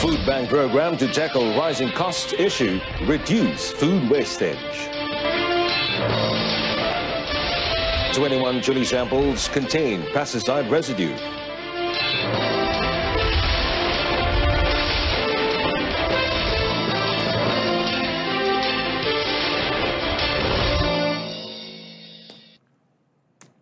Food Bank program to tackle rising cost issue, reduce food wastage. 21 chili samples contain pesticide residue.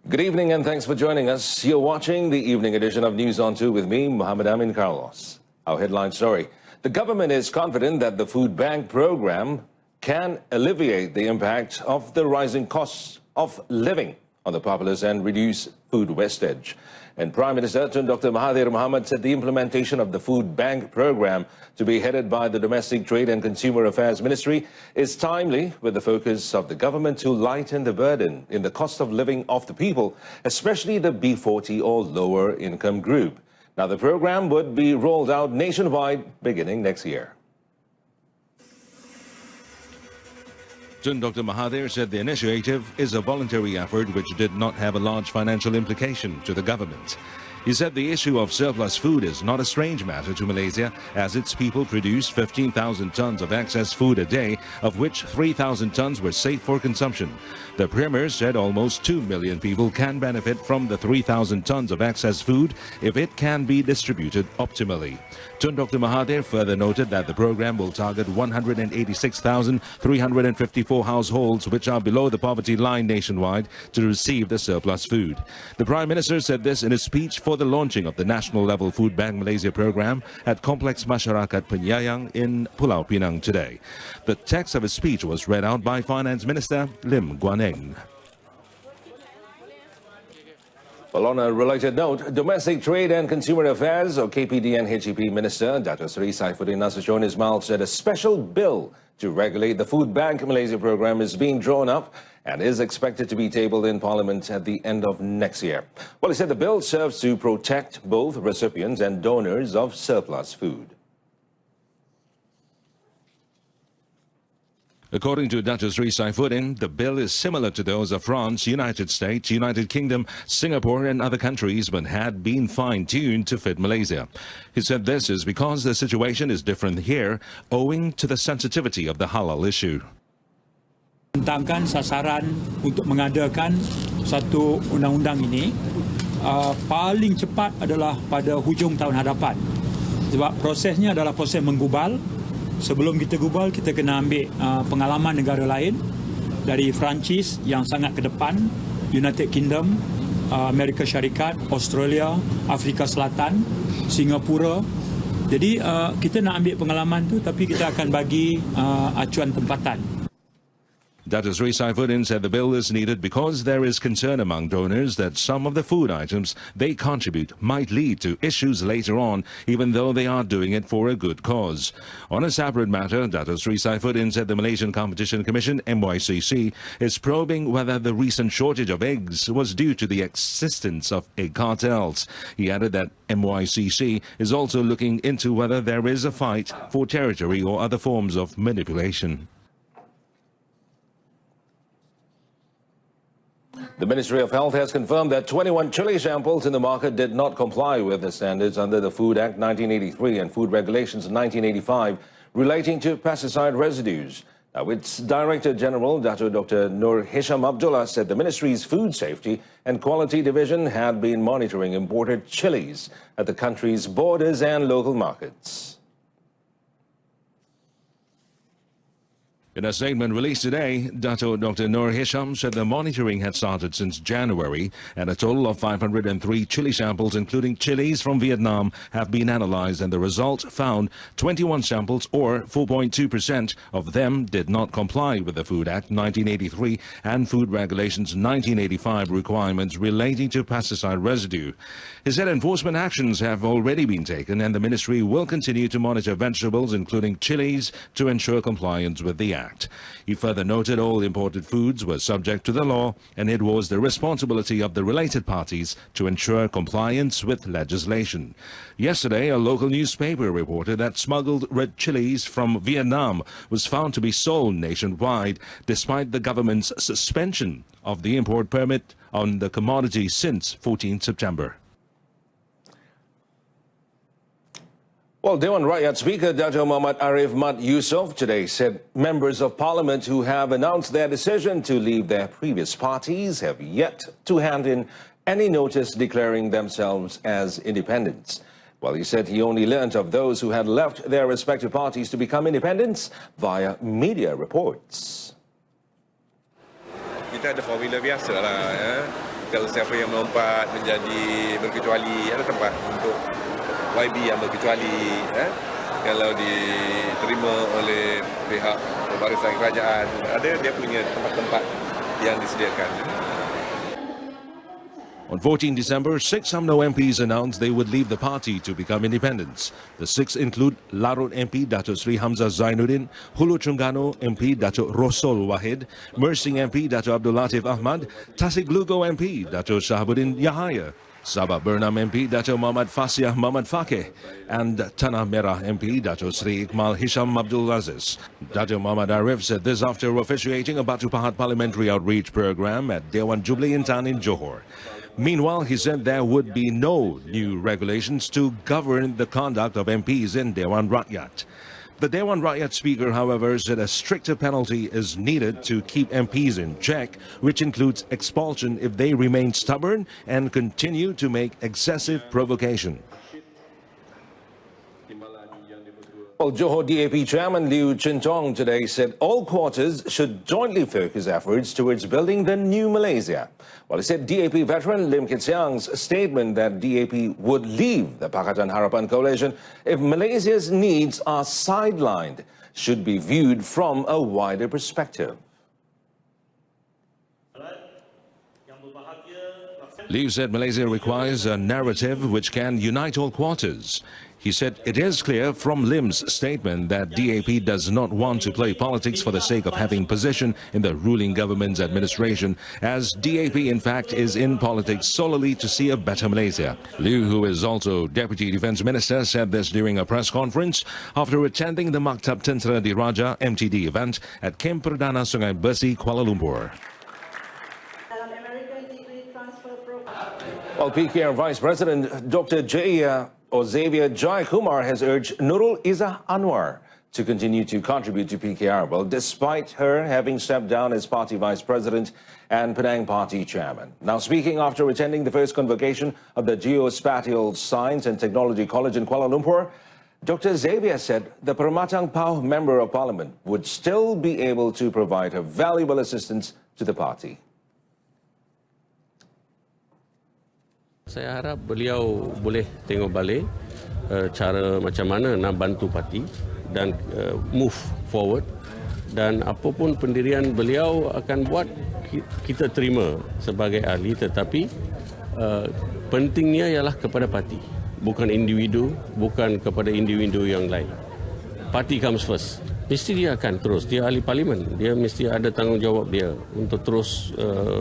Good evening and thanks for joining us. You're watching the evening edition of News on 2 with me, Muhammad Amin Carlos. Our headline story: the government is confident that the Food Bank program can alleviate the impact of the rising costs of living on the populace and reduce food wastage. And Prime Minister Tun Dr. Mahathir Mohamad said the implementation of the Food Bank program, to be headed by the Domestic Trade and Consumer Affairs Ministry, is timely, with the focus of the government to lighten the burden in the cost of living of the people, especially the B40 or lower income group. Now, the program would be rolled out nationwide beginning next year. Tun Dr. Mahathir said the initiative is a voluntary effort which did not have a large financial implication to the government. He said the issue of surplus food is not a strange matter to Malaysia, as its people produce 15,000 tons of excess food a day, of which 3,000 tons were safe for consumption. The Premier said almost 2 million people can benefit from the 3,000 tons of excess food if it can be distributed optimally. Tun Dr. Mahathir further noted that the program will target 186,354 households which are below the poverty line nationwide to receive the surplus food. The Prime Minister said this in a speech for the launching of the National Level Food Bank Malaysia program at Complex Masyarakat Penyayang in Pulau Pinang today. The text of his speech was read out by Finance Minister Lim Guan Eng. Well, on a related note, Domestic Trade and Consumer Affairs, or KPD and HEP Minister Dato' Seri Saifuddin Nasution Ismail said a special bill to regulate the Food Bank Malaysia program is being drawn up and is expected to be tabled in Parliament at the end of next year. Well, he said the bill serves to protect both recipients and donors of surplus food. According to Dato' Seri Saifuddin, the bill is similar to those of France, United States, United Kingdom, Singapore and other countries, but had been fine-tuned to fit Malaysia. He said this is because the situation is different here, owing to the sensitivity of the halal issue. Tentangkan sasaran untuk mengadakan satu undang-undang ini paling cepat adalah pada hujung tahun hadapan. Sebab prosesnya adalah proses menggubal. Sebelum kita gubal, kita kena ambil pengalaman negara lain dari Perancis yang sangat ke depan, United Kingdom, Amerika Syarikat, Australia, Afrika Selatan, Singapura. Jadi kita nak ambil pengalaman tu, tapi kita akan bagi acuan tempatan. Dato' Seri Saifuddin said the bill is needed because there is concern among donors that some of the food items they contribute might lead to issues later on, even though they are doing it for a good cause. On a separate matter, Dato' Seri Saifuddin said the Malaysian Competition Commission, MYCC, is probing whether the recent shortage of eggs was due to the existence of egg cartels. He added that MYCC is also looking into whether there is a fight for territory or other forms of manipulation. The Ministry of Health has confirmed that 21 chili samples in the market did not comply with the standards under the Food Act 1983 and Food Regulations 1985 relating to pesticide residues. Now, its Director General, Dr. Nur Hisham Abdullah, said the Ministry's Food Safety and Quality Division had been monitoring imported chilies at the country's borders and local markets. In a statement released today, Dr. Nur Hisham said the monitoring had started since January, and a total of 503 chili samples, including chilies from Vietnam, have been analyzed, and the result found 21 samples, or 4.2% of them, did not comply with the Food Act 1983 and Food Regulations 1985 requirements relating to pesticide residue. He said enforcement actions have already been taken, and the ministry will continue to monitor vegetables, including chilies, to ensure compliance with the Act. He further noted all imported foods were subject to the law, and it was the responsibility of the related parties to ensure compliance with legislation. Yesterday, a local newspaper reported that smuggled red chilies from Vietnam was found to be sold nationwide, despite the government's suspension of the import permit on the commodity since 14 September. Well, Dewan Rakyat Speaker Dato' Muhammad Arif Mat Yusof today said members of parliament who have announced their decision to leave their previous parties have yet to hand in any notice declaring themselves as independents. Well, he said he only learnt of those who had left their respective parties to become independents via media reports. Kita ada formula biasa lah. Kalau siapa yang melompat menjadi berkecuali, ada tempat untuk YB yang berkecuali. Kalau diterima oleh pihak barisan kerajaan, ada dia punya tempat-tempat yang disediakan. On 14 December, 6 UMNO MPs announced they would leave the party to become independents. The 6 include Larut MP Dato' Sri Hamzah Zainuddin, Hulu Terengganu MP Dato' Rosol Wahid, Mersing MP Dato' Abdul Latif Ahmad, Tasik Lugo MP Dato' Shahabuddin Yahaya, Sabah Burnham MP Dato' Muhammad Fasiah Muhammad Fakih, and Tanah Merah MP Dato' Sri Iqmal Hisham Abdul Aziz. Dato' Muhammad Arif said this after officiating a Batu Pahat parliamentary outreach program at Dewan Jubli Intan in Johor. Meanwhile, he said there would be no new regulations to govern the conduct of MPs in Dewan Rakyat. The Dewan Rakyat Speaker, however, said a stricter penalty is needed to keep MPs in check, which includes expulsion if they remain stubborn and continue to make excessive provocation. Well, Johor DAP Chairman Liu Chintong today said all quarters should jointly focus efforts towards building the new Malaysia. Well, he said DAP veteran Lim Kit Siang's statement that DAP would leave the Pakatan Harapan coalition if Malaysia's needs are sidelined should be viewed from a wider perspective. Liu said Malaysia requires a narrative which can unite all quarters. He said it is clear from Lim's statement that DAP does not want to play politics for the sake of having position in the ruling government's administration, as DAP in fact is in politics solely to see a better Malaysia. Liu, who is also Deputy Defence Minister, said this during a press conference after attending the Maktab Tentera Diraja MTD event at Kem Perdana Sungai Besi, Kuala Lumpur. Well, PKR Vice President Dr. Xavier Jayakumar has urged Nurul Izzah Anwar to continue to contribute to PKR, well, despite her having stepped down as party vice president and Penang party chairman. Now, speaking after attending the first convocation of the Geospatial Science and Technology College in Kuala Lumpur, Dr. Xavier said the Permatang Pau Member of Parliament would still be able to provide her valuable assistance to the party. Saya harap beliau boleh tengok balik cara macam mana nak bantu parti dan move forward, dan apapun pendirian beliau akan buat kita terima sebagai ahli, tetapi pentingnya ialah kepada parti, bukan individu, bukan kepada individu yang lain. Parti comes first. Mesti dia akan terus, dia ahli parlimen, dia mesti ada tanggungjawab dia untuk terus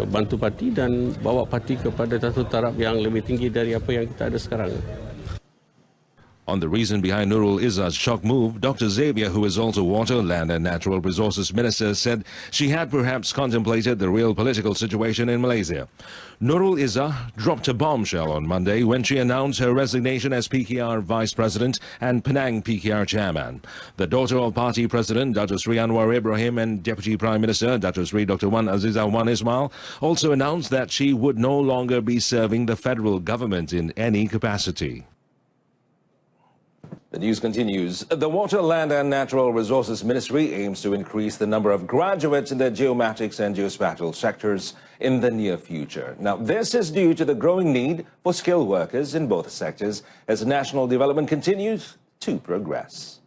bantu parti dan bawa parti kepada satu taraf yang lebih tinggi dari apa yang kita ada sekarang. On the reason behind Nurul Izzah's shock move, Dr. Xavier, who is also Water, Land and Natural Resources Minister, said she had perhaps contemplated the real political situation in Malaysia. Nurul Izzah dropped a bombshell on Monday when she announced her resignation as PKR Vice President and Penang PKR Chairman. The daughter of Party President Dato' Sri Anwar Ibrahim and Deputy Prime Minister Dato' Sri Dr. Wan Azizah Wan Ismail also announced that she would no longer be serving the federal government in any capacity. The news continues. The Water, Land and Natural Resources Ministry aims to increase the number of graduates in the geomatics and geospatial sectors in the near future. Now, this is due to the growing need for skilled workers in both sectors as national development continues to progress.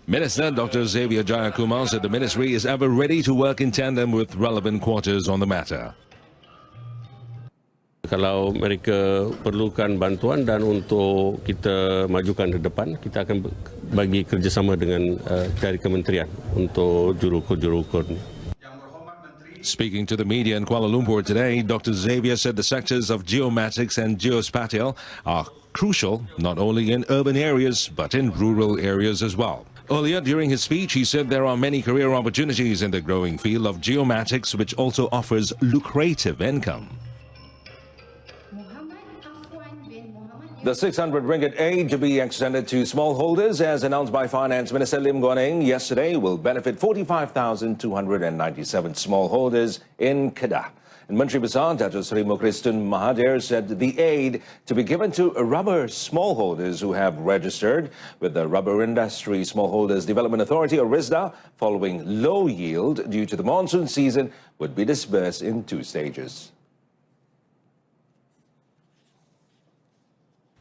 Minister Dr. Xavier Jayakumar said the ministry is ever ready to work in tandem with relevant quarters on the matter. Kalau mereka perlukan bantuan dan untuk kita majukan ke depan, kita akan bagi kerjasama dengan dari kementerian untuk jurukun-jurukun. Speaking to the media in Kuala Lumpur today, Dr. Xavier said the sectors of geomatics and geospatial are crucial not only in urban areas but in rural areas as well. Earlier during his speech, he said there are many career opportunities in the growing field of geomatics, which also offers lucrative income. The 600 ringgit aid to be extended to smallholders, as announced by Finance Minister Lim Guan Eng yesterday, will benefit 45,297 smallholders in Kedah. And Menteri Besar Datuk Seri Mukhris Tun Mahathir said the aid to be given to rubber smallholders who have registered with the Rubber Industry Smallholders Development Authority, or RISDA, following low yield due to the monsoon season, would be disbursed in 2 stages.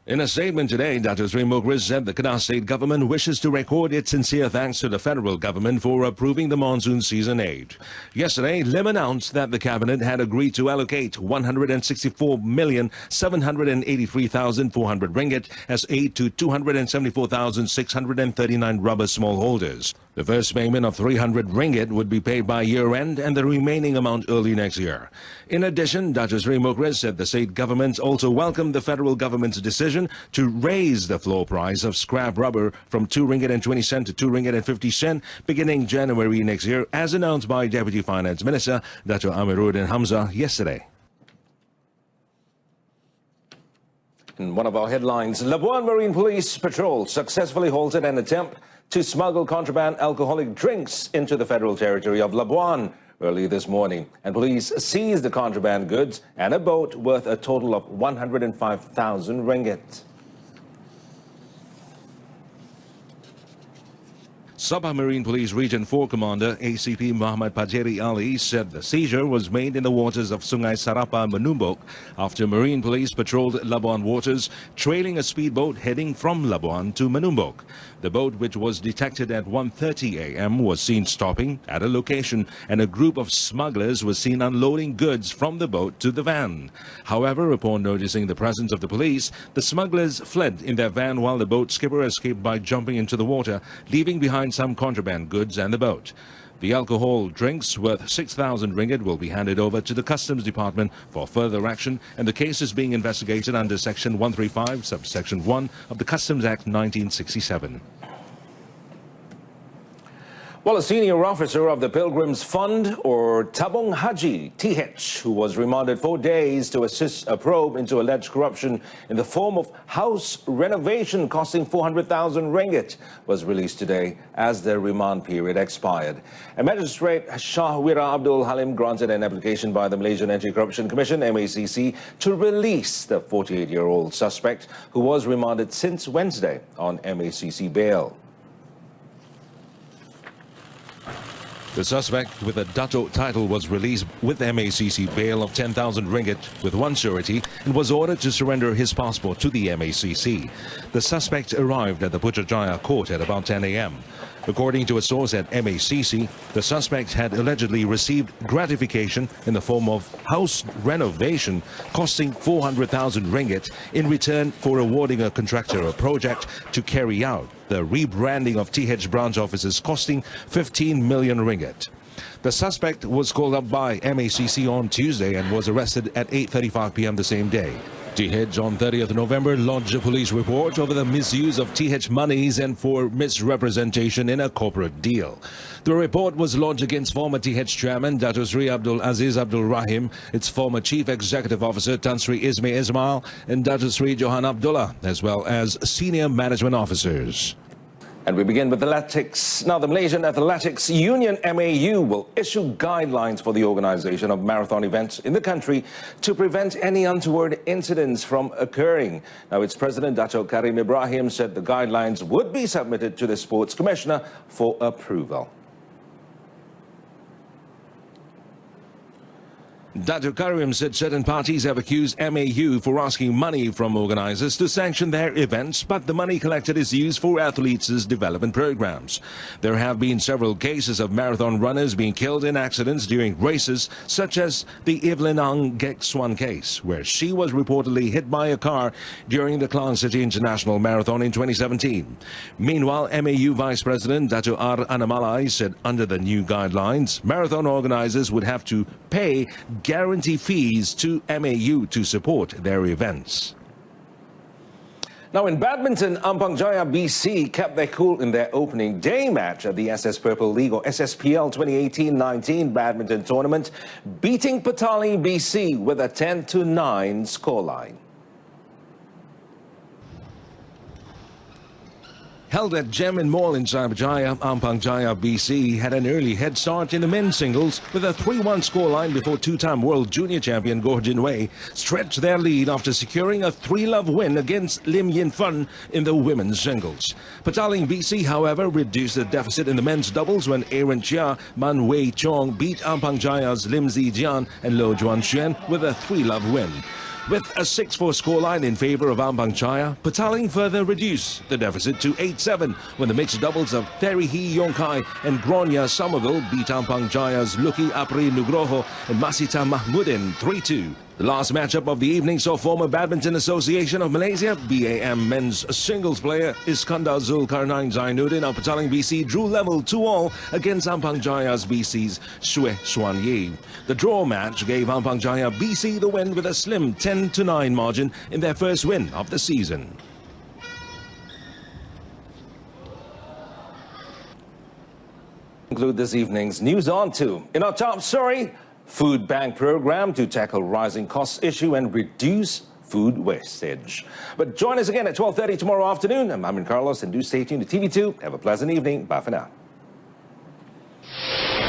In a statement today, Datuk Seri Mukhris said the Kedah State Government wishes to record its sincere thanks to the federal government for approving the monsoon season aid. Yesterday, Lim announced that the cabinet had agreed to allocate 164,783,400 ringgit as aid to 274,639 rubber smallholders. The first payment of 300 ringgit would be paid by year-end and the remaining amount early next year. In addition, Datuk Seri Mukhris said the state government also welcomed the federal government's decision to raise the floor price of scrap rubber from 2.20 ringgit to 2.50 ringgit beginning January next year, as announced by Deputy Finance Minister Dato' Amiruddin Hamzah yesterday. In one of our headlines, Labuan Marine Police Patrol successfully halted an attempt to smuggle contraband alcoholic drinks into the federal territory of Labuan early this morning. And police seized the contraband goods and a boat worth a total of 105,000 ringgit. Sabah Marine Police Region 4 Commander ACP Muhammad Pajeri Ali said the seizure was made in the waters of Sungai Sarapa, Menumbok, after Marine Police patrolled Labuan waters, trailing a speedboat heading from Labuan to Menumbok. The boat, which was detected at 1:30 a.m., was seen stopping at a location, and a group of smugglers was seen unloading goods from the boat to the van. However, upon noticing the presence of the police, the smugglers fled in their van while the boat skipper escaped by jumping into the water, leaving behind some contraband goods and the boat. The alcohol drinks worth 6,000 ringgit will be handed over to the Customs Department for further action, and the case is being investigated under Section 135, Subsection 1 of the Customs Act 1967. Well, a senior officer of the Pilgrims Fund, or Tabung Haji, TH, who was remanded 4 days to assist a probe into alleged corruption in the form of house renovation costing 400,000 ringgit, was released today as the remand period expired. And Magistrate Shahwira Abdul Halim granted an application by the Malaysian Anti-Corruption Commission, MACC, to release the 48-year-old suspect who was remanded since Wednesday on MACC bail. The suspect with a Dato' title was released with MACC bail of 10,000 ringgit with one surety and was ordered to surrender his passport to the MACC. The suspect arrived at the Putrajaya court at about 10 a.m. According to a source at MACC, the suspect had allegedly received gratification in the form of house renovation costing 400,000 ringgit in return for awarding a contractor a project to carry out the rebranding of TH branch offices costing 15 million ringgit. The suspect was called up by MACC on Tuesday and was arrested at 8:35 p.m. the same day. TH on 30th November lodged a police report over the misuse of TH monies and for misrepresentation in a corporate deal. The report was lodged against former TH chairman Dato' Sri Abdul Aziz Abdul Rahim, its former chief executive officer Tan Sri Ismail Ismail, and Dato' Sri Johan Abdullah, as well as senior management officers. And we begin with athletics. Now, the Malaysian Athletics Union, MAU, will issue guidelines for the organization of marathon events in the country to prevent any untoward incidents from occurring. Now, its president, Dato' Karim Ibrahim, said the guidelines would be submitted to the Sports Commissioner for approval. Dato' Karim said certain parties have accused MAU for asking money from organizers to sanction their events, but the money collected is used for athletes' development programs. There have been several cases of marathon runners being killed in accidents during races, such as the Evelyn Ang Gek Swan case, where she was reportedly hit by a car during the Klang City International Marathon in 2017. Meanwhile, MAU Vice President Dato' R. Anamalai said under the new guidelines, marathon organizers would have to pay guarantee fees to MAU to support their events. Now, in badminton, Ampang Jaya BC kept their cool in their opening day match at the SS Purple League, or SSPL 2018-19 badminton tournament, beating Petaling BC with a 10-9 scoreline. Held at Gemin Mall in Cyberjaya, Ampang Jaya BC had an early head start in the men's singles with a 3-1 scoreline before two-time world junior champion Goh Jin Wei stretched their lead after securing a 3-love win against Lim Yin Fun in the women's singles. Petaling BC, however, reduced the deficit in the men's doubles when Aaron Chia, Man Wei Chong beat Ampang Jaya's Lim Zijian and Lo Juan Xuan with a 3-love win. With a 6-4 scoreline in favour of Ampang Jaya, Petaling further reduced the deficit to 8-7 when the mixed doubles of Terry Hee Yong Kai and Gronya Somerville beat Ampang Jaya's Lucky Apri Nugroho and Masita Mahmudin 3-2. The last matchup of the evening saw former Badminton Association of Malaysia, BAM men's singles player Iskandar Zulkarnain Zainuddin of Petaling BC drew level 2-all against Ampang Jaya's BC's Xue Xuanyi. The draw match gave Ampang Jaya BC the win with a slim 10-9 margin in their first win of the season. Conclude this evening's News On 2. In our top story, food bank program to tackle rising costs issue and reduce food wastage. But join us again at 12:30 tomorrow afternoon. I'm Amin Carlos, and do stay tuned to TV2. Have a pleasant evening. Bye for now.